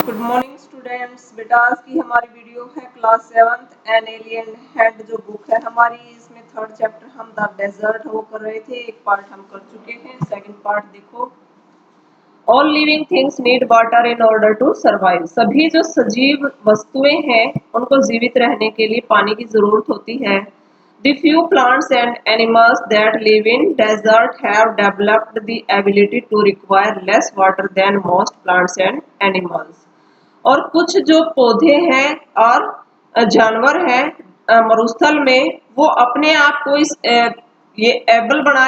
Good morning students. बेटा आज की हमारी वीडियो है class 7th an alien hand जो बुक है हमारी, इसमें थर्ड चैप्टर हम द डेजर्ट वो कर रहे थे। एक पार्ट हम कर चुके हैं, सेकंड पार्ट देखो। All living things need water in order to survive. सभी जो सजीव वस्तुएं हैं उनको जीवित रहने के लिए पानी की जरूरत होती है। The few plants and animals that live in desert have developed the ability to require less water than most plants and animals. और कुछ जो पौधे हैं और जानवर हैं मरुस्थल में, वो अपने आप को ये एबल बना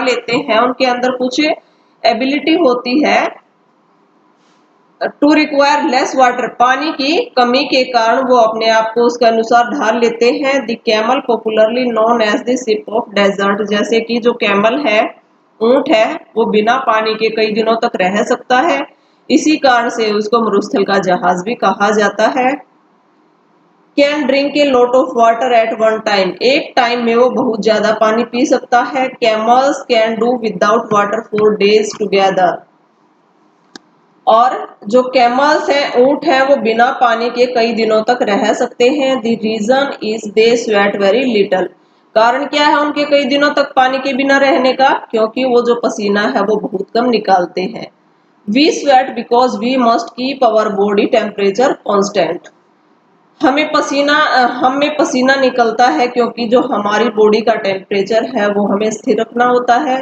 लेते हैं। उनके अंदर कुछ एबिलिटी होती है टू रिक्वायर लेस वाटर, पानी की कमी के कारण वो अपने आप को उसके अनुसार ढाल लेते हैं। The camel popularly known as the ship of desert, जैसे कि जो कैमल है, ऊंट है, वो बिना पानी के कई दिनों तक रह सकता है। इसी कारण से उसको मरुस्थल का जहाज भी कहा जाता है। Can drink a lot of water at one time, एक टाइम में वो बहुत ज्यादा पानी पी सकता है। Camels can do without water for days together, और जो कैमल्स हैं, ऊंट हैं, वो बिना पानी के कई दिनों तक रह सकते हैं। The reason is they sweat very little, कारण क्या है उनके कई दिनों तक पानी के बिना रहने का? क्योंकि वो जो पसीना है वो बहुत कम निकालते हैं। We sweat because we must keep our body temperature constant, हम में पसीना निकलता है क्योंकि जो हमारी बॉडी का टेम्परेचर है वो हमें स्थिर रखना होता है।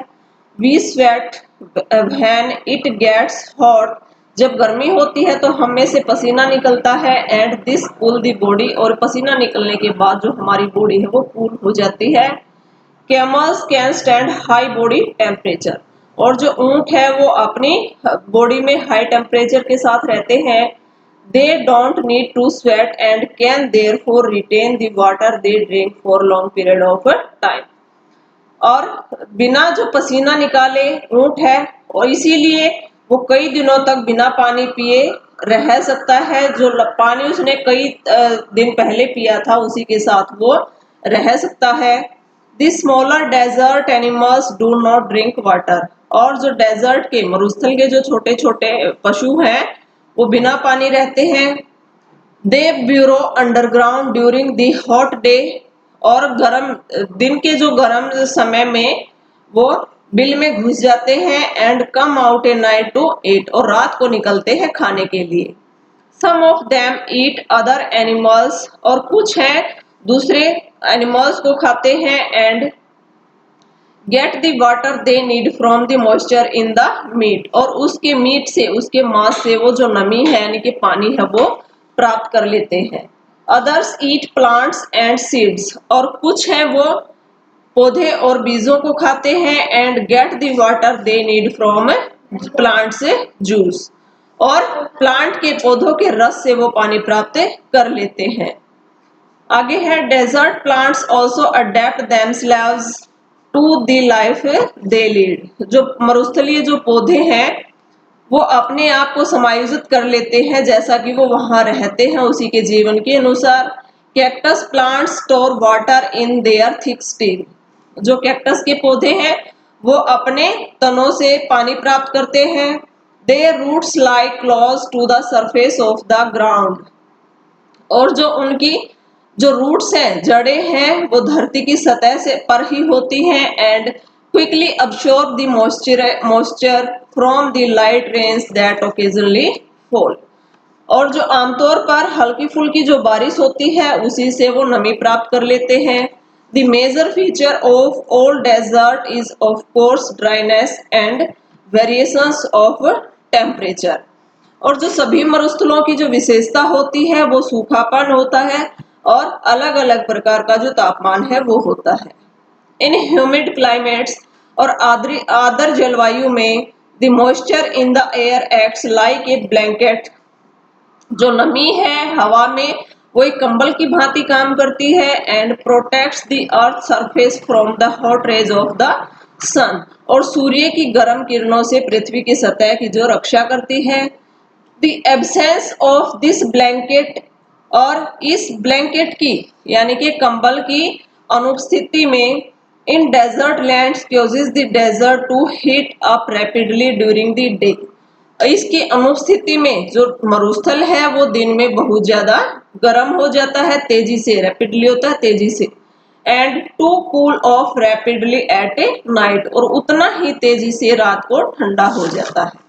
We sweat when it gets hot, जब गर्मी होती है तो हम में से पसीना निकलता है। And this cool the body, और पसीना निकलने के बाद जो हमारी बॉडी है वो कूल हो जाती है। Camels can stand high body temperature, और जो ऊंट है वो अपनी बॉडी में हाई टेम्परेचर के साथ रहते हैं। They don't need to sweat and can therefore retain the water they drink for long period of time, और बिना जो पसीना निकाले ऊंट है, और इसीलिए वो कई दिनों तक बिना पानी पिए रह सकता है। जो पानी उसने कई दिन पहले पिया था उसी के साथ वो रह सकता है। The smaller desert animals do not drink water, और जो डेजर्ट के मरुस्थल के जो छोटे छोटे पशु हैं वो बिना पानी रहते हैं। They burrow underground during the hot day, और गर्म दिन के जो गर्म समय में वो बिल में घुस जाते हैं। And come out a night to eat, और रात को निकलते हैं खाने के लिए। Some of them eat other animals, और कुछ हैं दूसरे एनिमल्स को खाते हैं। And get the water they need from the moisture in the meat, और उसके मीट से, उसके मांस से वो जो नमी है यानी कि पानी है वो प्राप्त कर लेते हैं। Others eat plants and seeds, और कुछ है वो पौधे और बीजों को खाते हैं। And get the water they need from plant से जूस, और प्लांट के पौधों के रस से वो पानी प्राप्त कर लेते हैं। आगे है desert plants also adapt themselves to the life they lead, जो मरुस्थलीय जो पौधे हैं वो अपने आप को समायोजित कर लेते हैं जैसा कि वो वहां रहते हैं उसी के जीवन के अनुसार। Cactus plants store water in their thick stick, जो कैक्टस के पौधे हैं वो अपने तनों से पानी प्राप्त करते हैं। Their roots lie close to the surface of the ground, और जो उनकी जो रूट्स हैं, जड़ें हैं, वो धरती की सतह से पर ही होती हैं। And quickly absorb the moisture from the light rains that occasionally fall, और जो आमतौर पर हल्की फुल्की जो बारिश होती है उसी से वो नमी प्राप्त कर लेते हैं। The major feature of all desert is of course dryness and variations of temperature, और जो सभी मरुस्थलों की जो विशेषता होती है वो सूखापन होता है और अलग अलग प्रकार का जो तापमान है वो होता है। इन ह्यूमिड क्लाइमेट्स, और आर्द्र जलवायु में, the moisture in the air acts like a blanket, जो नमी है हवा में वो एक कंबल की भांति काम करती है। And protects the earth surface from the hot rays of the sun, और सूर्य की गर्म किरणों से पृथ्वी की सतह की जो रक्षा करती है। The absence of this blanket, और इस ब्लैंकेट की यानी कि कंबल की अनुपस्थिति में, in desert lands causes the desert to heat up rapidly during the day, इसकी अनुपस्थिति में जो मरुस्थल है वो दिन में बहुत ज्यादा गर्म हो जाता है, तेजी से, रैपिडली होता है तेजी से, and to cool off rapidly at a night, और उतना ही तेजी से रात को ठंडा हो जाता है।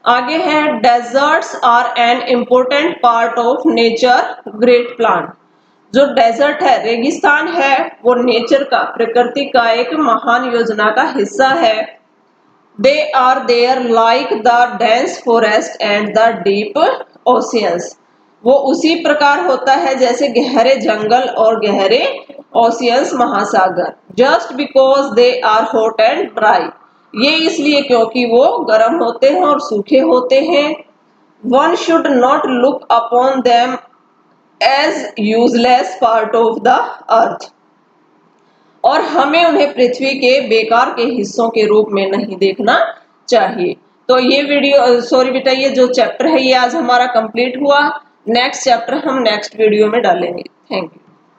आगे है deserts are an important part of nature great plant. जो डेजर्ट है, रेगिस्तान है, वो नेचर का, प्रकृति का एक महान योजना का हिस्सा है। They are there like the dense forest and the deep oceans. वो उसी प्रकार होता है जैसे गहरे जंगल और गहरे ओशियंस, महासागर। Just because they are hot and dry, ये इसलिए क्योंकि वो गर्म होते हैं और सूखे होते हैं। One should not look upon them as useless part of the earth, और हमें उन्हें पृथ्वी के बेकार के हिस्सों के रूप में नहीं देखना चाहिए। तो ये वीडियो, सॉरी बेटा, ये जो चैप्टर है ये आज हमारा कंप्लीट हुआ। नेक्स्ट चैप्टर हम नेक्स्ट वीडियो में डालेंगे। Thank you.